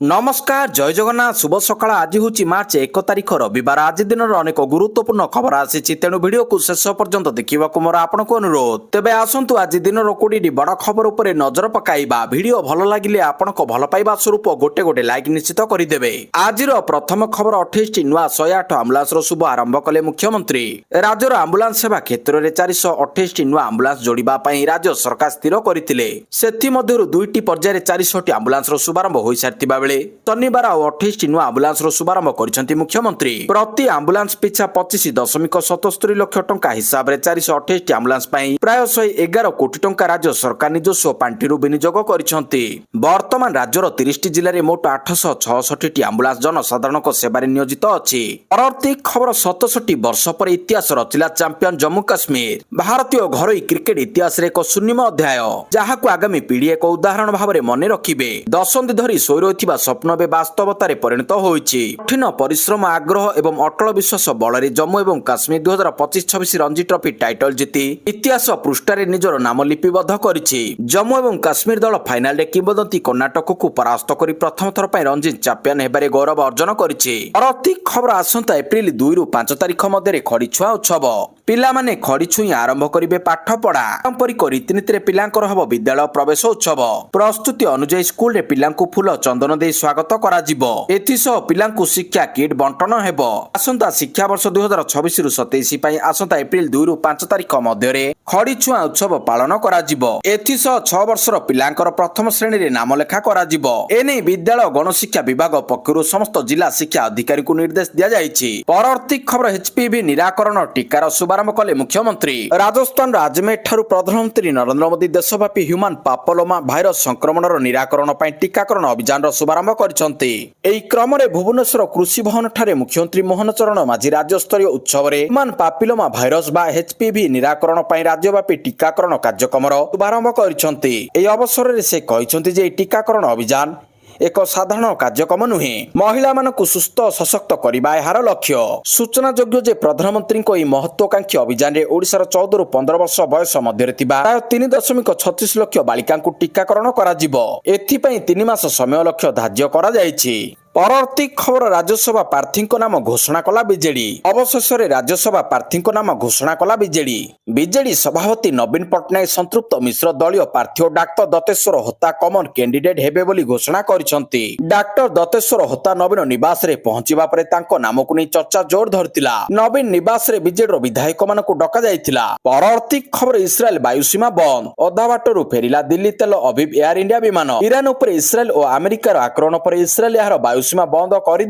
नमस्कार जय जगन्नाथ शुभ सकाळ आज हूँ मार्च 1 तारिख रविवार आज दिन अनेक गुरुत्वपूर्ण खबर आसी तेणु भिडियो को शेष पर्यंत देखा मोर आपन को अनुरोध तेबे आसतु आज दिन 20 बड़ खबर उपर नजर पकाइबा भिडियो भल लगिले आपण को भल पाइबा स्वरूप गोटे गोटे लाइक निश्चित करदेवे। आज प्रथम खबर 28 नुआ 108 आम्बुलांस शुभ आरंभ कले मुख्यमंत्री राज्यर आम्बुलांस सेवा क्षेत्र में 428 नुआ आम्बुलांस जोड़िबा पई राज्य सरकार स्थिर करथिले सेथि मध्यरु दुईटी पर्याय 400 आम्बुलांस शुभारंभ होई सारथिबा शनिवार और 28 नुआ आम्बुलांस शुभारंभ कर मुख्यमंत्री प्रति आम्बुलांस पिछा 25.77 लाख टंका हिसाब से 428 आम्बुलांस प्राय 111 कोटी टंका राज्य सरकार निजस्व पांठि विनियोग करछंती। वर्तमान राज्यर 30 जिले में मोट 866 आम्बुलांस जनसाधारण सेवा नियोजित अच्छी। परवर्ती खबर 67 वर्ष पर इतिहास रचिला चैंपियन जम्मू काश्मीर भारतीय घरोई क्रिकेट इतिहास एक स्वर्णिम अध्याय जहां आगामी पीढ़ी एक उदाहरण भाव में मन रखिबे। दशंधि धरी शोई रही स्वप्न बे वास्तवतार परिणत होइछि। कठिन परिश्रम आग्रह एवं अटल विश्वास बल जम्मू एवं काश्मीर 2025-26 रणजी ट्रॉफी टाइटल जीति इतिहास पृष्ठारे निजर नाम लिपिबद्ध करिछि। जम्मू एवं काश्मीर दल फाइनाल रे किंवदंती कर्णाटक को परास्त करी प्रथम थर पई रणजी चैंपियन हेबारे गौरव अर्जन करिछि। परवर्ती खबर आसंता एप्रिल 2 रु 5 तारिख मध्य खड़ीछुआ उत्सव पिला माने खड़ी छुई आरंभ करिवे पाठ पढ़ा पारंपरिक रीतिनीति रे पिलांकर हबो विद्यालय प्रवेश उत्सव प्रस्तुति अनुसार स्कूल रे पिलांकु फूल चंदन दे स्वागत करा जिवो। एथिसह पिलांकु शिक्षा किट बंटन हेबो। आसंता शिक्षा वर्ष 2026 रु 27 पई आसंता एप्रिल 2 रु 5 तारिख मध्य रे खड़ी छुआ उत्सव पालन करा जिवो। एथिसह 6 वर्षर पिलांकर प्रथम श्रेणी रे नाम लेखा करा जिवो। एने विद्यालय गणशिक्षा विभाग पक्षरु समस्त जिला शिक्षा अधिकारी को निर्देश दिया जायछि। परवर्ती खबर एचपीवी निराकरण टीकार शुभारंभ कले मुख्यमंत्री राजस्थान अजमेर ठारू प्रधानमंत्री नरेंद्र मोदी देशव्यापी ह्यूमन पापलोमा भाइरस संक्रमणर निराकरण पई टीकाकरण अभियान शुभारंभ करछन्ती। एई क्रम रे भुवनेश्वर कृषि भवन ठारे मुख्यमंत्री मोहन चरण माझी राज्य स्तरीय उत्सव रे ह्यूमन पापिलोमा भाइरस बा एचपीवी निराकरण पई राज्यव्यापी टीकाकरण कार्यक्रम शुभारंभ करछन्ती। एई अवसर रे से कहिसन्ती जे टीकाकरण अभियान एक साधारण कार्यक्रम नुहे महिला मानक सुस्थ सशक्त करबा एहार लक्ष्य। सूचना योग्य जे प्रधानमंत्री को महत्वाकांक्षी अभियान रे ओडिशार 14 रु 15 वर्ष बयस मध्य प्राय 3.36 लाख बालिका टीकाकरण करा जिवो। एथि पई 3 मास समय लक्ष्य धार्य करा जायछि। परवर्ती खबर राज्यसभा प्रार्थी नाम घोषणा कला बीजेडी अवशेष राज्यसभा प्रार्थी नाम घोषणा कला बीजेडी सभापति नवीन पट्टनायक संतृप्त मिश्र दलीय प्रार्थी डाक्टर दत्तेश्वर होता कमन कैंडिडेट हेबे बोली घोषणा करिसंती। डाक्टर दत्तेश्वर होता नवीन निवास रे पहुंचीबा परे तांको नामकु नै चर्चा जोर धरतिला। नवीन निवास रे बीजेडी विधायक मानकु डका जायतिला। परवर्ती खबर इस्राएल वायुसीमा बंद अधा बाटरू फेरिला दिल्ली तेल अविव एयर इंडिया विमान ईरान उपर इस्राएल और अमेरिकार आक्रमण पर इस्राएल यार सीमा बंद कर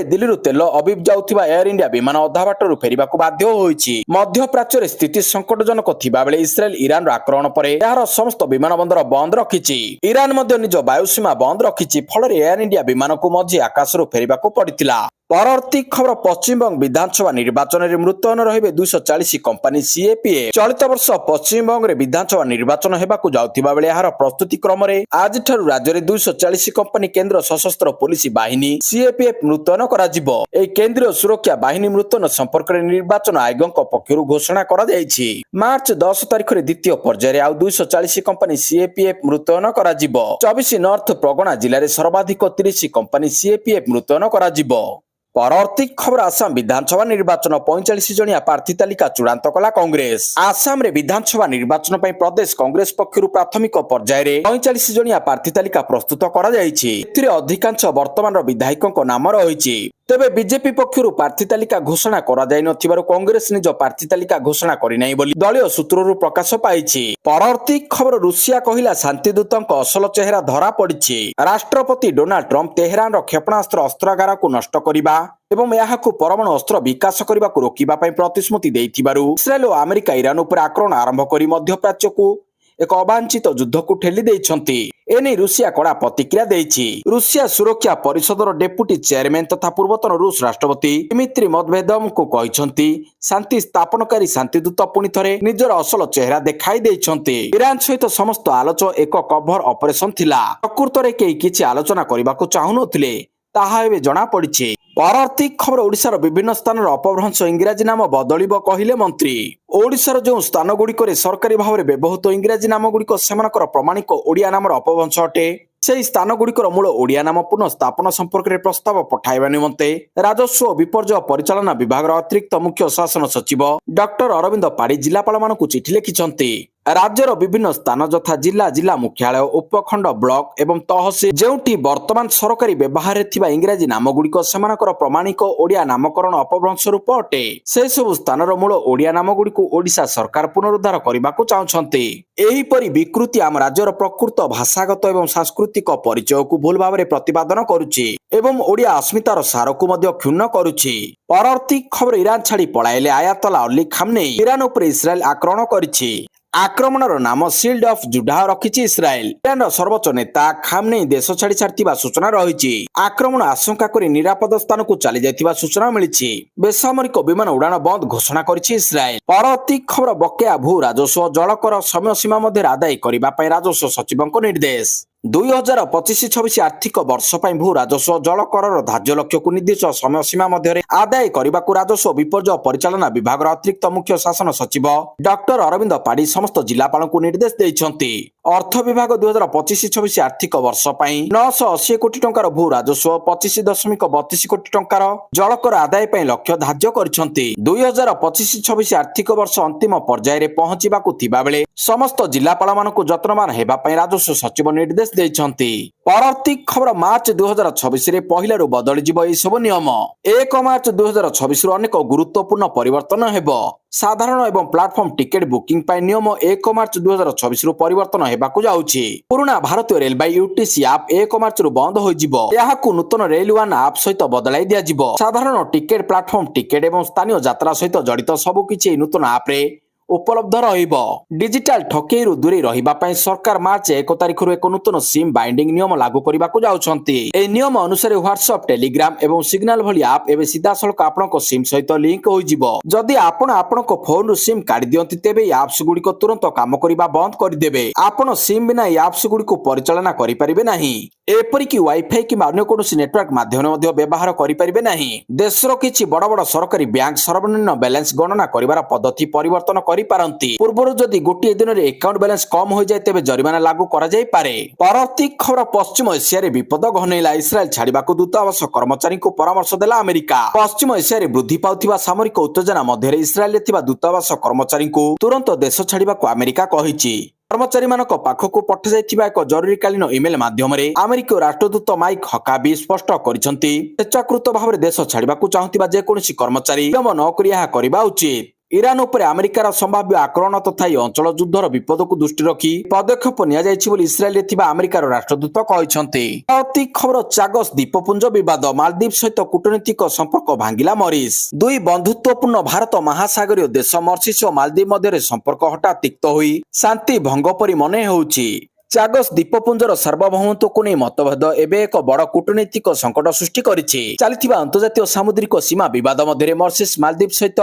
दिल्ली तेल अविव जाउथिबा एयर इंडिया विमान अधा बाटरू फेरिबाकु बाध्य होइछि। मध्य प्राच्य स्थिति संकटजनक थिबा बेले इस्राएल ईरान आक्रमण पर यार समस्त विमान बंदर बंद रखिछि। ईरान मध्य निज वायुसीमा बंद रखिछि फल एयर इंडिया विमान को मझी आकाशरू फेरिबाकु पड़िथिला। परवर्ती खबर पश्चिमबंग विधानसभा निर्वाचन में मुतयन रहिबे 240 कंपनी सीएपीए चलित वर्ष पश्चिमबंग रे विधानसभा निर्वाचन हेबाकु जाउथिबा बेले यार प्रस्तुति क्रम रे आज ठारू राज्य रे 240 कंपनी केंद्र सशस्त्र पुलिस बाहिनी सीएपीएफ मुतयन करा जिवो। ए केंद्रीय सुरक्षा बाहिनी मुतयन संपर्क में निर्वाचन आयोग पक्षरु घोषणा करा जायछि। मार्च 10 तारिख रे द्वितीय पर्याय रे आउ 240 कंपनी सीएपीएफ मुतयन करा जिवो। 24 नॉर्थ प्रगणा जिले में सर्वाधिक 30 कंपनी सीएपीएफ मुतयन करा जिवो। परवर्ती खबर आसाम विधानसभा निर्वाचन 45 जनिया प्रार्थी तालिका चूड़ांत कला कांग्रेस। आसाम रे विधानसभा निर्वाचन पई प्रदेश कांग्रेस पक्षरु प्राथमिक पर्याय रे 45 जनिया प्रार्थी तालिका प्रस्तुत करा जायछि। एथिरे अधिकांश वर्तमान विधायकों नाम रहिछि। तेबे बीजेपी पक्षरु प्रार्थी तालिका घोषणा करा जाय नथिबारु कांग्रेस निज प्रार्थी तालिका घोषणा करि नै बोली दलीय सूत्ररु प्रकाश पाइछि। परवर्ती खबर रुसिया कहिला शांतिदूतक असल चेहरा धरा पड़िछि। राष्ट्रपति डोनाल्ड ट्रम्प तेहरान रो क्षेपणास्त्र अस्त्रागार को नष्ट करिबा एवं याहाकु परमाणु अस्त्र विकास करबा को रोकिबा पई प्रतिश्रुति देइथिबारु इस्राएल और अमेरिका ईरान उपर आक्रमण आरंभ करी मध्य प्राच्य को एक अवांछित युद्ध को ठेली देइछंती। एने रुसिया कड़ा प्रतिक्रिया देइछि। रुसिया सुरक्षा परिषदर डेप्यूटी चेयरमैन तथा पूर्वतन रूस राष्ट्रपति दिमित्री मेदवेदेव को कहिसंती शांति स्थापनकारी शांतिदूत पुणी थरे निजर असल चेहरा देखाई देइछंती। ईरान सहित समस्त आलोचना एक कभर ऑपरेशन थिला। प्रकृत रे केही किछि आलोचना करबाको चाहु नथिले ताहा एबे जणा पड़िछि। ପରବର୍ତ୍ତୀ ଖବର ଓଡ଼ିଶାର ବିଭିନ୍ନ ସ୍ଥାନର ଅପଭ୍ରଂଶ ଇଂରାଜୀ ନାମ ବଦଳିବ କହିଲେ ମନ୍ତ୍ରୀ। ଓଡ଼ିଶାର ଯେଉଁ ସ୍ଥାନଗୁଡ଼ିକରେ ସରକାରୀ ଭାବରେ ବ୍ୟବହୃତ ଇଂରାଜୀ ନାମଗୁଡ଼ିକ ସେମାନଙ୍କର ପ୍ରମାଣିକ ଓଡ଼ିଆ ନାମର ଅପଭ୍ରଂଶ ଅଟେ, ସେହି ସ୍ଥାନଗୁଡ଼ିକର ମୂଳ ଓଡ଼ିଆ ନାମ ପୁନଃ ସ୍ଥାପନ ସମ୍ପର୍କରେ ପ୍ରସ୍ତାବ ପଠାଇବା ନିମନ୍ତେ ରାଜସ୍ୱ ଓ ବିପର୍ଯ୍ୟୟ ପରିଚାଳନା ବିଭାଗର ଅତିରିକ୍ତ ମୁଖ୍ୟ ଶାସନ ସଚିବ ଡକ୍ଟର ଅରବିନ୍ଦ ପାଢ଼ୀ ଜିଲ୍ଲାପାଳମାନଙ୍କୁ ଚିଠି ଲେଖିଛନ୍ତି। ରାଜ୍ୟର ବିଭିନ୍ନ ସ୍ଥାନ ଯଥା ଜିଲ୍ଲା ମୁଖ୍ୟାଳୟ, ଉପଖଣ୍ଡ, ବ୍ଲକ ଏବଂ ତହସିଲ ଯେଉଁଠି ବର୍ତ୍ତମାନ ସରକାରୀ ବ୍ୟବହାରରେ ଥିବା ଇଂରାଜୀ ନାମଗୁଡ଼ିକ ସେମାନଙ୍କର ପ୍ରମାଣିକ ଓଡ଼ିଆ ନାମକରଣ ଅପଭ୍ରଂଶ ରୂପ ଅଟେ, ସେସବୁ ସ୍ଥାନର ମୂଳ ଓଡ଼ିଆ ନାମଗୁଡ଼ିକୁ ଓଡ଼ିଶା ସରକାର ପୁନରୁଦ୍ଧାର କରିବାକୁ ଚାହୁଁଛନ୍ତି। ଏହିପରି ବିକୃତି ଆମ ରାଜ୍ୟର ପ୍ରକୃତ ଭାଷାଗତ ଏବଂ ସାଂସ୍କୃତିକ ପରିଚୟକୁ ଭୁଲ ଭାବରେ ପ୍ରତିପାଦନ କରୁଛି ଏବଂ ଓଡ଼ିଆ ଅସ୍ମିତାର ସାରକୁ ମଧ୍ୟ କ୍ଷୁଣ୍ଣ କରୁଛି। ପରବର୍ତ୍ତୀ ଖବର ଇରାନ ଛାଡ଼ି ପଳାଇଲେ ଆୟାତୋଲା ଅଲି ଖାମନେଇ। ଇରାନ ଉପରେ ଇସ୍ରାଏଲ ଆକ୍ରମଣ କରିଛି। ଆକ୍ରମଣର ନାମ ସିଲ୍ଡ ଅଫ୍ ଜୁଡା ରଖିଛି ଇସ୍ରାଏଲ। ଇରାନର ସର୍ବୋଚ୍ଚ ନେତା ଖାମନେଇ ଦେଶ ଛାଡ଼ି ସାରିଥିବା ସୂଚନା ରହିଛି। ଆକ୍ରମଣ ଆଶଙ୍କା କରି ନିରାପଦ ସ୍ଥାନକୁ ଚାଲି ଯାଇଥିବା ସୂଚନା ମିଳିଛି। ବେସାମରିକ ବିମାନ ଉଡ଼ାଣ ବନ୍ଦ ଘୋଷଣା କରିଛି ଇସ୍ରାଏଲ। ପରବର୍ତ୍ତୀ ଖବର ବକେୟା ଭୂ ରାଜସ୍ୱ ଜଳକର ସମୟସୀମା ମଧ୍ୟରେ ଆଦାୟ କରିବା ପାଇଁ ରାଜସ୍ୱ ସଚିବଙ୍କ ନିର୍ଦ୍ଦେଶ। 2025-26 ଆର୍ଥିକ ବର୍ଷ ପାଇଁ ଭୂ ରାଜସ୍ୱ ଜଳକରର ଧାର୍ଯ୍ୟ ଲକ୍ଷ୍ୟକୁ ନିର୍ଦ୍ଦିଷ୍ଟ ସମୟସୀମା ମଧ୍ୟରେ ଆଦାୟ କରିବାକୁ ରାଜସ୍ୱ ବିପର୍ଯ୍ୟୟ ପରିଚାଳନା ବିଭାଗର ଅତିରିକ୍ତ ମୁଖ୍ୟ ଶାସନ ସଚିବ ଡକ୍ଟର ଅରବିନ୍ଦ ପାଢ଼ୀ ସମସ୍ତ ଜିଲ୍ଲାପାଳଙ୍କୁ ନିର୍ଦ୍ଦେଶ ଦେଇଛନ୍ତି। ଅର୍ଥ ବିଭାଗ 2025-26 ଆର୍ଥିକ ବର୍ଷ ପାଇଁ 980 କୋଟି ଟଙ୍କାର ଭୂ ରାଜସ୍ୱ 25.32 କୋଟି ଟଙ୍କାର ଜଳକର ଆଦାୟ ପାଇଁ ଲକ୍ଷ୍ୟ ଧାର୍ଯ୍ୟ କରିଛନ୍ତି। 2025-26 ଆର୍ଥିକ ବର୍ଷ ଅନ୍ତିମ ପର୍ଯ୍ୟାୟରେ ପହଞ୍ଚିବାକୁ ଥିବାବେଳେ ସମସ୍ତ ଜିଲ୍ଲାପାଳମାନଙ୍କୁ ଯତ୍ନବାନ ହେବା ପାଇଁ ରାଜସ୍ୱ ସଚିବ ନିର୍ଦ୍ଦେଶ ଦେଇଛନ୍ତି। ପରବର୍ତ୍ତୀ ଖବର ମାର୍ଚ୍ଚ 2026ରେ ପହିଲାରୁ ବଦଳିଯିବ ଏହିସବୁ ନିୟମ। 1 ମାର୍ଚ୍ଚ 2026ରୁ ଅନେକ ଗୁରୁତ୍ୱପୂର୍ଣ୍ଣ ପରିବର୍ତ୍ତନ ହେବ। ସାଧାରଣ ଏବଂ ପ୍ଲାଟଫର୍ମ ଟିକେଟ ବୁକିଂ ପାଇଁ ନିୟମ 1 ମାର୍ଚ୍ଚ 2026ରୁ ପରିବର୍ତ୍ତନ ହେବାକୁ ଯାଉଛି। ପୁରୁଣା ଭାରତୀୟ ରେଳବାଇ ୟୁଟିସି ଆପ୍ 1 ମାର୍ଚ୍ଚରୁ ବନ୍ଦ ହୋଇଯିବ। ଏହାକୁ ନୂତନ ରେଲ ୱାନ୍ ଆପ୍ ସହିତ ବଦଳାଇ ଦିଆଯିବ। ସାଧାରଣ ଟିକେଟ, ପ୍ଲାଟଫର୍ମ ଟିକେଟ ଏବଂ ସ୍ଥାନୀୟ ଯାତ୍ରା ସହିତ ଜଡ଼ିତ ସବୁକିଛି ଏହି ନୂତନ ଆପ୍ରେ ଉପଲବ୍ଧ ରହିବ। ଡିଜିଟାଲ ଠକେଇରୁ ଦୂରେଇ ରହିବା ପାଇଁ ସରକାର ମାର୍ଚ୍ଚ 1 ତାରିଖରୁ ଏକ ନୂତନ ସିମ୍ ବାଇଣ୍ଡିଂ ନିୟମ ଲାଗୁ କରିବାକୁ ଯାଉଛନ୍ତି। ଏହି ନିୟମ ଅନୁସାରେ ହ୍ୱାଟ୍ସଆପ୍, ଟେଲିଗ୍ରାମ ଏବଂ ସିଗ୍ନାଲ ଭଳି ଆପ୍ ଏବେ ସିଧାସଳଖ ଆପଣଙ୍କ ସିମ୍ ସହିତ ଲିଙ୍କ ହୋଇଯିବ। ଯଦି ଆପଣ ଆପଣଙ୍କ ଫୋନରୁ ସିମ୍ କାଢି ଦିଅନ୍ତି ତେବେ ଏହି ଆପ୍ସ ଗୁଡ଼ିକ ତୁରନ୍ତ କାମ କରିବା ବନ୍ଦ କରିଦେବେ। ଆପଣ ସିମ୍ ବିନା ଏହି ଆପ୍ସ ଗୁଡ଼ିକୁ ପରିଚାଳନା କରିପାରିବେ ନାହିଁ। ଏପରିକି ୱାଇଫାଇ କିମ୍ବା ଅନ୍ୟ କୌଣସି ନେଟୱାର୍କ ମାଧ୍ୟମରେ ମଧ୍ୟ ବ୍ୟବହାର କରିପାରିବେ ନାହିଁ। ଦେଶର କିଛି ବଡ଼ ବଡ଼ ସରକାରୀ ବ୍ୟାଙ୍କ ସର୍ବନିମ୍ନ ବାଲାନ୍ସ ଗଣନା କରିବାର ପଦ୍ଧତି ପରିବର୍ତ୍ତନ କରିପାରନ୍ତି। ପୂର୍ବରୁ ଯଦି ଗୋଟିଏ ଦିନରେ ଆକାଉଣ୍ଟ ବାଲାନ୍ସ କମ୍ ହୋଇଯାଏ ତେବେ ଜରିମାନା ଲାଗୁ କରାଯାଇପାରେ। ପରବର୍ତ୍ତୀ ଖବର ପଶ୍ଚିମ ଏସିଆରେ ବିପଦ ଘନେଇଲା। ଇସ୍ରାଏଲ ଛାଡ଼ିବାକୁ ଦୂତାବାସ କର୍ମଚାରୀଙ୍କୁ ପରାମର୍ଶ ଦେଲା ଆମେରିକା। ପଶ୍ଚିମ ଏସିଆରେ ବୃଦ୍ଧି ପାଉଥିବା ସାମରିକ ଉତ୍ତେଜନା ମଧ୍ୟରେ ଇସ୍ରାଏଲରେ ଥିବା ଦୂତାବାସ କର୍ମଚାରୀଙ୍କୁ ତୁରନ୍ତ ଦେଶ ଛାଡ଼ିବାକୁ ଆମେରିକା କହିଛି। କର୍ମଚାରୀମାନଙ୍କ ପାଖକୁ ପଠାଯାଇଥିବା ଏକ ଜରୁରୀକାଳୀନ ଇମେଲ ମାଧ୍ୟମରେ ଆମେରିକୀୟ ରାଷ୍ଟ୍ରଦୂତ ମାଇକ୍ ହକାବି ସ୍ପଷ୍ଟ କରିଛନ୍ତି, ସ୍ୱେଚ୍ଛାକୃତ ଭାବରେ ଦେଶ ଛାଡ଼ିବାକୁ ଚାହୁଁଥିବା ଯେକୌଣସି କର୍ମଚାରୀ ବିଳମ୍ବ ନକରି ଏହା କରିବା ଉଚିତ। ଇରାନ ଉପରେ ଆମେରିକାର ସମ୍ଭାବ୍ୟ ଆକ୍ରମଣ ତଥା ଏହି ଅଞ୍ଚଳ ଯୁଦ୍ଧର ବିପଦକୁ ଦୃଷ୍ଟି ରଖି ପଦକ୍ଷେପ ନିଆଯାଇଛି ବୋଲି ଇସ୍ରାଏଲରେ ଥିବା ଆମେରିକାର ରାଷ୍ଟ୍ରଦୂତ କହିଛନ୍ତି। ପରବର୍ତ୍ତୀ ଖବର ଚାଗସ୍ ଦ୍ୱୀପପୁଞ୍ଜ ବିବାଦ। ମାଲଦ୍ୱୀପ ସହିତ କୂଟନୈତିକ ସମ୍ପର୍କ ଭାଙ୍ଗିଲା ମରିସ୍। ଦୁଇ ବନ୍ଧୁତ୍ୱପୂର୍ଣ୍ଣ ଭାରତ ମହାସାଗରୀୟ ଦେଶ ମରିସସ୍ ଓ ମାଲଦ୍ୱୀପ ମଧ୍ୟରେ ସମ୍ପର୍କ ହଠାତ୍ ତିକ୍ତ ହୋଇ ଶାନ୍ତି ଭଙ୍ଗ ପରି ମନେ ହେଉଛି। ଚାଗସ୍ ଦ୍ୱୀପପୁଞ୍ଜର ସାର୍ବଭୌମତ୍ୱକୁ ନେଇ ମତଭେଦ ଏବେ ଏକ ବଡ଼ କୂଟନୈତିକ ସଙ୍କଟ ସୃଷ୍ଟି କରିଛି। ଚାଲିଥିବା ଅନ୍ତର୍ଜାତୀୟ ସାମୁଦ୍ରିକ ସୀମା ବିବାଦ ମଧ୍ୟରେ ମରିସସ୍ ମାଲଦ୍ୱୀପ ସହିତ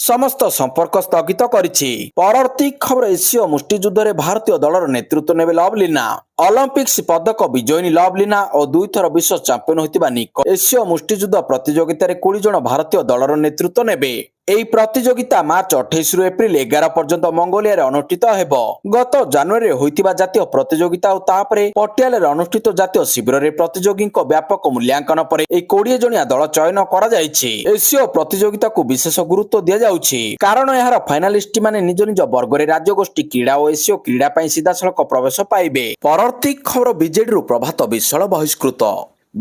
ସମସ୍ତ ସମ୍ପର୍କ ସ୍ଥଗିତ କରିଛି। ପରବର୍ତ୍ତୀ ଖବର ଏସୀୟ ମୁଷ୍ଟିଯୁଦ୍ଧରେ ଭାରତୀୟ ଦଳର ନେତୃତ୍ୱ ନେବେ ଲଭଲିନା। ଅଲିମ୍ପିକ୍ସ ପଦକ ବିଜୟିନୀ ଲଭଲିନା ଓ ଦୁଇଥର ବିଶ୍ୱ ଚାମ୍ପିୟନ ହୋଇଥିବା ନିକୋ ଏସୀୟ ମୁଷ୍ଟିଯୁଦ୍ଧ ପ୍ରତିଯୋଗିତାରେ 20 ଜଣ ଭାରତୀୟ ଦଳର ନେତୃତ୍ୱ ନେବେ। ଏହି ପ୍ରତିଯୋଗିତା ମାର୍ଚ୍ଚ 28ରୁ ଏପ୍ରିଲ 11 ପର୍ଯ୍ୟନ୍ତ ମଙ୍ଗୋଲିଆରେ ଅନୁଷ୍ଠିତ ହେବ। ଗତ ଜାନୁଆରୀରେ ହୋଇଥିବା ଜାତୀୟ ପ୍ରତିଯୋଗିତା ଓ ତାପରେ ପଟିଆଲାରେ ଅନୁଷ୍ଠିତ ଜାତୀୟ ଶିବିରରେ ପ୍ରତିଯୋଗୀଙ୍କ ବ୍ୟାପକ ମୂଲ୍ୟାଙ୍କନ ପରେ ଏହି 20 ଜଣିଆ ଦଳ ଚୟନ କରାଯାଇଛି। ଏସୀୟ ପ୍ରତିଯୋଗିତାକୁ ବିଶେଷ ଗୁରୁତ୍ୱ ଦିଆଯାଉଛି କାରଣ ଏହାର ଫାଇନାଲିଷ୍ଟମାନେ ନିଜ ନିଜ ବର୍ଗରେ ରାଜ୍ୟଗୋଷ୍ଠୀ କ୍ରୀଡ଼ା ଓ ଏସୀୟ କ୍ରୀଡ଼ା ପାଇଁ ସିଧାସଳଖ ପ୍ରବେଶ ପାଇବେ। ପରବର୍ତ୍ତୀ ଖବର ବିଜେଡିରୁ ପ୍ରଭାତ ବିଶ୍ୱାଳ ବହିଷ୍କୃତ।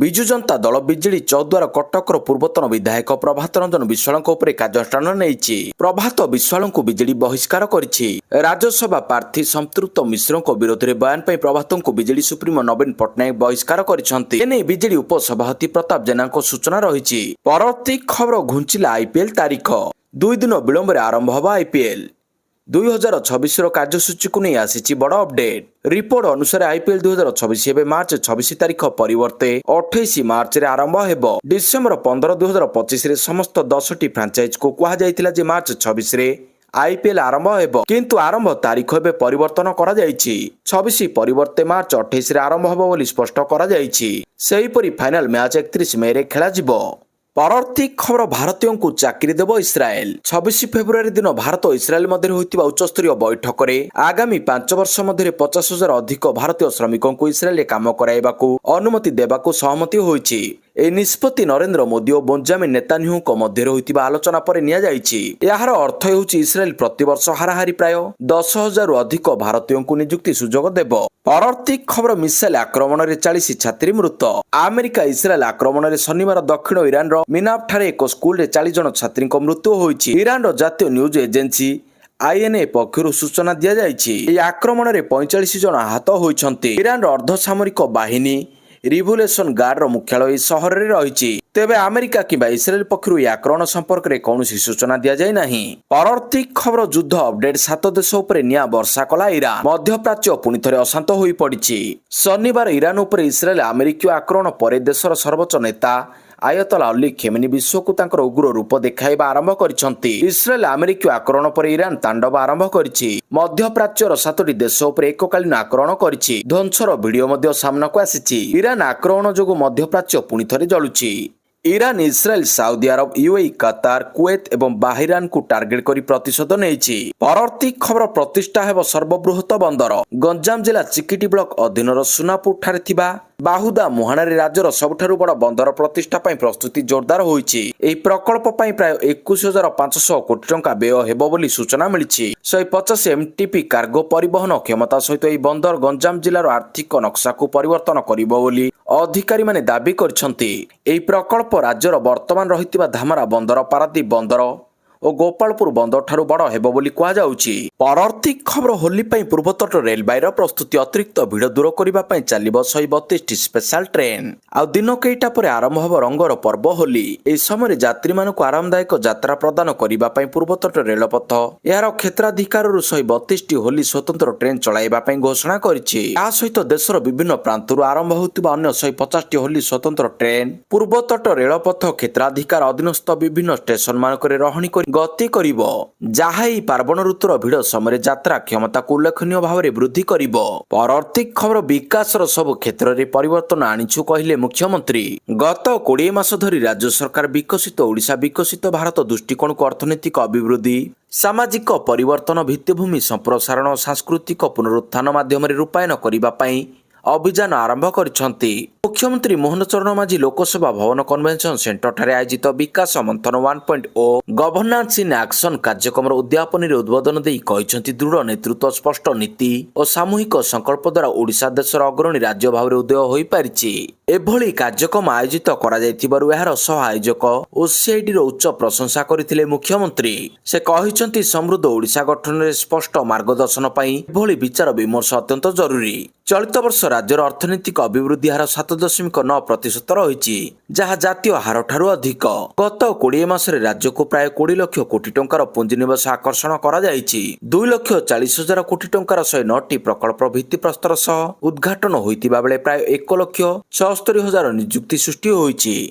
ବିଜୁ ଜନତା ଦଳ ବିଜେଡି ଚୌଦ୍ୱାର କଟକର ପୂର୍ବତନ ବିଧାୟକ ପ୍ରଭାତ ରଞ୍ଜନ ବିଶ୍ୱାଳଙ୍କ ଉପରେ କାର୍ଯ୍ୟାନୁଷ୍ଠାନ ନେଇଛି। ପ୍ରଭାତ ବିଶ୍ୱାଳଙ୍କୁ ବିଜେଡି ବହିଷ୍କାର କରିଛି। ରାଜ୍ୟସଭା ପ୍ରାର୍ଥୀ ସମ୍ପୃକ୍ତ ମିଶ୍ରଙ୍କ ବିରୋଧରେ ବୟାନ ପାଇଁ ପ୍ରଭାତଙ୍କୁ ବିଜେଡି ସୁପ୍ରିମୋ ନବୀନ ପଟ୍ଟନାୟକ ବହିଷ୍କାର କରିଛନ୍ତି। ଏନେଇ ବିଜେଡି ଉପସଭାପତି ପ୍ରତାପ ଜେନାଙ୍କ ସୂଚନା ରହିଛି। ପରବର୍ତ୍ତୀ ଖବର ଘୁଞ୍ଚିଲା ଆଇପିଏଲ ତାରିଖ। 2 ଦିନ ବିଳମ୍ବରେ ଆରମ୍ଭ ହେବ ଆଇପିଏଲ। 2026ର କାର୍ଯ୍ୟସୂଚୀକୁ ନେଇ ଆସିଛି ବଡ଼ ଅପଡେଟ୍। ରିପୋର୍ଟ ଅନୁସାରେ ଆଇପିଏଲ 2026 ଏବେ ମାର୍ଚ୍ଚ 26 ତାରିଖ ପରିବର୍ତ୍ତେ 28 ମାର୍ଚ୍ଚରେ ଆରମ୍ଭ ହେବ। ଡିସେମ୍ବର 15, 2025ରେ ସମସ୍ତ 10ଟି ଫ୍ରାଞ୍ଚାଇଜକୁ କୁହାଯାଇଥିଲା ଯେ ମାର୍ଚ୍ଚ 26ରେ ଆଇପିଏଲ ଆରମ୍ଭ ହେବ, କିନ୍ତୁ ଆରମ୍ଭ ତାରିଖ ଏବେ ପରିବର୍ତ୍ତନ କରାଯାଇଛି। 26 ପରିବର୍ତ୍ତେ ମାର୍ଚ୍ଚ 28ରେ ଆରମ୍ଭ ହେବ ବୋଲି ସ୍ପଷ୍ଟ କରାଯାଇଛି। ସେହିପରି ଫାଇନାଲ ମ୍ୟାଚ୍ 31 ମେରେ ଖେଳାଯିବ। ପରବର୍ତ୍ତୀ ଖବର ଭାରତୀୟଙ୍କୁ ଚାକିରି ଦେବ ଇସ୍ରାଏଲ। 26 ଫେବୃଆରୀ ଦିନ ଭାରତ ଓ ଇସ୍ରାଏଲ ମଧ୍ୟରେ ହୋଇଥିବା ଉଚ୍ଚସ୍ତରୀୟ ବୈଠକରେ ଆଗାମୀ 5 ବର୍ଷ ମଧ୍ୟରେ 50,000 ଅଧିକ ଭାରତୀୟ ଶ୍ରମିକଙ୍କୁ ଇସ୍ରାଏଲରେ କାମ କରାଇବାକୁ ଅନୁମତି ଦେବାକୁ ସହମତି ହୋଇଛି। ଏହି ନିଷ୍ପତ୍ତି ନରେନ୍ଦ୍ର ମୋଦି ଓ ବେଞ୍ଜାମିନ ନେତାନ୍ୟାହୁଙ୍କ ମଧ୍ୟରେ ହୋଇଥିବା ଆଲୋଚନା ପରେ ନିଆଯାଇଛି। ଏହାର ଅର୍ଥ ହେଉଛି ଇସ୍ରାଏଲ ପ୍ରତିବର୍ଷ ହାରାହାରି ପ୍ରାୟ 10,000ରୁ ଅଧିକ ଭାରତୀୟଙ୍କୁ ନିଯୁକ୍ତି ସୁଯୋଗ ଦେବ। ପରବର୍ତ୍ତୀ ଖବର ମିସାଇଲ ଆକ୍ରମଣରେ 40 ଛାତ୍ରୀ ମୃତ। ଆମେରିକା ଇସ୍ରାଏଲ ଆକ୍ରମଣରେ ଶନିବାର ଦକ୍ଷିଣ ଇରାନର ମିନାଫଠାରେ ଏକ ସ୍କୁଲରେ 40 ଜଣ ଛାତ୍ରୀଙ୍କ ମୃତ୍ୟୁ ହୋଇଛି। ଇରାନର ଜାତୀୟ ନ୍ୟୁଜ ଏଜେନ୍ସି INA ପକ୍ଷରୁ ସୂଚନା ଦିଆଯାଇଛି। ଏହି ଆକ୍ରମଣରେ 45 ଜଣ ଆହତ ହୋଇଛନ୍ତି। ଇରାନର ଅର୍ଦ୍ଧସାମରିକ ବାହିନୀ ରିଭଲ୍ୟୁସନ ଗାର୍ଡର ମୁଖ୍ୟାଳୟ ଏହି ସହରରେ ରହିଛି। ତେବେ ଆମେରିକା କିମ୍ବା ଇସ୍ରାଏଲ ପକ୍ଷରୁ ଏହି ଆକ୍ରମଣ ସମ୍ପର୍କରେ କୌଣସି ସୂଚନା ଦିଆଯାଇ ନାହିଁ। ପରବର୍ତ୍ତୀ ଖବର ଯୁଦ୍ଧ ଅପଡେଟ। 7 ଦେଶ ଉପରେ ନିଆଁ ବର୍ଷା କଲା ଇରାନ। ମଧ୍ୟପ୍ରାଚ୍ୟ ପୁଣି ଥରେ ଅଶାନ୍ତ ହୋଇପଡ଼ିଛି। ଶନିବାର ଇରାନ ଉପରେ ଇସ୍ରାଏଲ ଆମେରିକୀୟ ଆକ୍ରମଣ ପରେ ଦେଶର ସର୍ବୋଚ୍ଚ ନେତା ଆୟତୋଲା ଅଲି ଖେମେନି ବିଶ୍ୱକୁ ତାଙ୍କର ଉଗ୍ର ରୂପ ଦେଖାଇବା ଆରମ୍ଭ କରିଛନ୍ତି। ଇସ୍ରାଏଲ ଆମେରିକୀୟ ଆକ୍ରମଣ ପରେ ଇରାନ ତାଣ୍ଡବ ଆରମ୍ଭ କରିଛି। ମଧ୍ୟପ୍ରାଚ୍ୟର 7ଟି ଦେଶ ଉପରେ ଏକକାଳୀନ ଆକ୍ରମଣ କରିଛି। ଧ୍ୱଂସର ଭିଡିଓ ମଧ୍ୟ ସାମ୍ନାକୁ ଆସିଛି। ଇରାନ ଆକ୍ରମଣ ଯୋଗୁଁ ମଧ୍ୟପ୍ରାଚ୍ୟ ପୁଣି ଥରେ ଜଳୁଛି। Iran Israel Saudi Arab UAE Qatar Kuwait ଏବଂ ବାହିରାନକୁ ଟାର୍ଗେଟ କରି ପ୍ରତିଶୋଧ ନେଇଛି। ପରବର୍ତ୍ତୀ ଖବର ପ୍ରତିଷ୍ଠା ହେବ ସର୍ବବୃହତ ବନ୍ଦର। ଗଞ୍ଜାମ ଜିଲ୍ଲା ଚିକିଟି ବ୍ଲକ ଅଧୀନର ସୁନାପୁର ଠାରେ ଥିବା ବାହୁଦା ମୁହାଣରେ ରାଜ୍ୟର ସବୁଠାରୁ ବଡ଼ ବନ୍ଦର ପ୍ରତିଷ୍ଠା ପାଇଁ ପ୍ରସ୍ତୁତି ଜୋରଦାର ହୋଇଛି। ଏହି ପ୍ରକଳ୍ପ ପାଇଁ ପ୍ରାୟ 21,500 କୋଟି ଟଙ୍କା ବ୍ୟୟ ହେବ ବୋଲି ସୂଚନା ମିଳିଛି। 150 MTP କାର୍ଗୋ ପରିବହନ କ୍ଷମତା ସହିତ ଏହି ବନ୍ଦର ଗଞ୍ଜାମ ଜିଲ୍ଲାର ଆର୍ଥିକ ନକ୍ସାକୁ ପରିବର୍ତ୍ତନ କରିବ ବୋଲି ଅଧିକାରୀମାନେ ଦାବି କରିଛନ୍ତି। ଏହି ପ୍ରକଳ୍ପ ରାଜ୍ୟର ବର୍ତ୍ତମାନ ରହିଥିବା ଧାମରା ବନ୍ଦର, ପାରାଦୀପ ବନ୍ଦର ଓ ଗୋପାଳପୁର ବନ୍ଦର ଠାରୁ ବଡ଼ ହେବ ବୋଲି କୁହାଯାଉଛି। ପରବର୍ତ୍ତୀ ଖବର ହୋଲି ପାଇଁ ପୂର୍ବତଟ ରେଳବାଇର ପ୍ରସ୍ତୁତି। ଅତିରିକ୍ତ ଭିଡ଼ ଦୂର କରିବା ପାଇଁ ଚାଲିବ 132ଟି ସ୍ପେଶାଲ ଟ୍ରେନ୍। ଆଉ ଦିନ କେଇଟା ପରେ ଆରମ୍ଭ ହେବ ରଙ୍ଗର ପର୍ବ ହୋଲି। ଏହି ସମୟରେ ଯାତ୍ରୀମାନଙ୍କୁ ଆରାମଦାୟକ ଯାତ୍ରା ପ୍ରଦାନ କରିବା ପାଇଁ ପୂର୍ବତଟ ରେଳପଥ ଏହାର କ୍ଷେତ୍ରାଧିକାରରୁ 132ଟି ହୋଲି ସ୍ୱତନ୍ତ୍ର ଟ୍ରେନ୍ ଚଳାଇବା ପାଇଁ ଘୋଷଣା କରିଛି। ଏହା ସହିତ ଦେଶର ବିଭିନ୍ନ ପ୍ରାନ୍ତରୁ ଆରମ୍ଭ ହେଉଥିବା ଅନ୍ୟ 150ଟି ହୋଲି ସ୍ୱତନ୍ତ୍ର ଟ୍ରେନ୍ ପୂର୍ବତଟ ରେଳପଥ କ୍ଷେତ୍ରାଧିକାର ଅଧୀନସ୍ଥ ବିଭିନ୍ନ ଷ୍ଟେସନମାନଙ୍କରେ ରହଣି କରି ଗତି କରିବ, ଯାହା ଏହି ପାର୍ବଣ ଋତୁର ଭିଡ଼ ସମୟରେ ଯାତ୍ରା କ୍ଷମତାକୁ ଉଲ୍ଲେଖନୀୟ ଭାବରେ ବୃଦ୍ଧି କରିବ। ପରବର୍ତ୍ତୀ ଖବର ବିକାଶର ସବୁ କ୍ଷେତ୍ରରେ ପରିବର୍ତ୍ତନ ଆଣିଛୁ କହିଲେ ମୁଖ୍ୟମନ୍ତ୍ରୀ। ଗତ 20 ମାସ ଧରି ରାଜ୍ୟ ସରକାର ବିକଶିତ ଓଡ଼ିଶା ବିକଶିତ ଭାରତ ଦୃଷ୍ଟିକୋଣକୁ ଅର୍ଥନୈତିକ ଅଭିବୃଦ୍ଧି, ସାମାଜିକ ପରିବର୍ତ୍ତନ, ଭିତ୍ତିଭୂମି ସମ୍ପ୍ରସାରଣ ଓ ସାଂସ୍କୃତିକ ପୁନରୁତ୍ଥାନ ମାଧ୍ୟମରେ ରୂପାୟନ କରିବା ପାଇଁ ଅଭିଯାନ ଆରମ୍ଭ କରିଛନ୍ତି। ମୁଖ୍ୟମନ୍ତ୍ରୀ ମୋହନ ଚରଣ ମାଝୀ ଲୋକସେବା ଭବନ କନଭେନସନ ସେଣ୍ଟରଠାରେ ଆୟୋଜିତ ବିକାଶ ମନ୍ଥନ 1.0 ଗଭର୍ଣ୍ଣାନ୍ସ ଇନ୍ ଆକ୍ସନ କାର୍ଯ୍ୟକ୍ରମର ଉଦ୍ଯାପନୀରେ ଉଦ୍ବୋଧନ ଦେଇ କହିଛନ୍ତି, ଦୃଢ଼ ନେତୃତ୍ୱ, ସ୍ପଷ୍ଟ ନୀତି ଓ ସାମୂହିକ ସଂକଳ୍ପ ଦ୍ୱାରା ଓଡ଼ିଶା ଦେଶର ଅଗ୍ରଣୀ ରାଜ୍ୟ ଭାବରେ ଉଦୟ ହୋଇପାରିଛି। ଏଭଳି କାର୍ଯ୍ୟକ୍ରମ ଆୟୋଜିତ କରାଯାଇଥିବାରୁ ଏହାର ସହ ଆୟୋଜକ OCIDର ଉଚ୍ଚ ପ୍ରଶଂସା କରିଥିଲେ ମୁଖ୍ୟମନ୍ତ୍ରୀ। ସେ କହିଛନ୍ତି, ସମୃଦ୍ଧ ଓଡ଼ିଶା ଗଠନରେ ସ୍ପଷ୍ଟ ମାର୍ଗଦର୍ଶନ ପାଇଁ ଏଭଳି ବିଚାର ବିମର୍ଶ ଅତ୍ୟନ୍ତ ଜରୁରୀ। ଚଳିତ ବର୍ଷ ରାଜ୍ୟର ଅର୍ଥନୈତିକ ଅଭିବୃଦ୍ଧି ହାର 7.9% ରହିଛି, ଯାହା ଜାତୀୟ ହାର ଠାରୁ ଅଧିକ। ଗତ 20 ମାସରେ ରାଜ୍ୟକୁ ପ୍ରାୟ 20 ଲକ୍ଷ କୋଟି ଟଙ୍କାର ପୁଞ୍ଜିନିବେଶ ଆକର୍ଷଣ କରାଯାଇଛି। 2,40,000 କୋଟି ଟଙ୍କାର 109ଟି ପ୍ରକଳ୍ପ ଭିତ୍ତିପ୍ରସ୍ତର ସହ ଉଦ୍ଘାଟନ ହୋଇଥିବା ବେଳେ ପ୍ରାୟ 1,76,000 ନିଯୁକ୍ତି ସୃଷ୍ଟି ହୋଇଛି।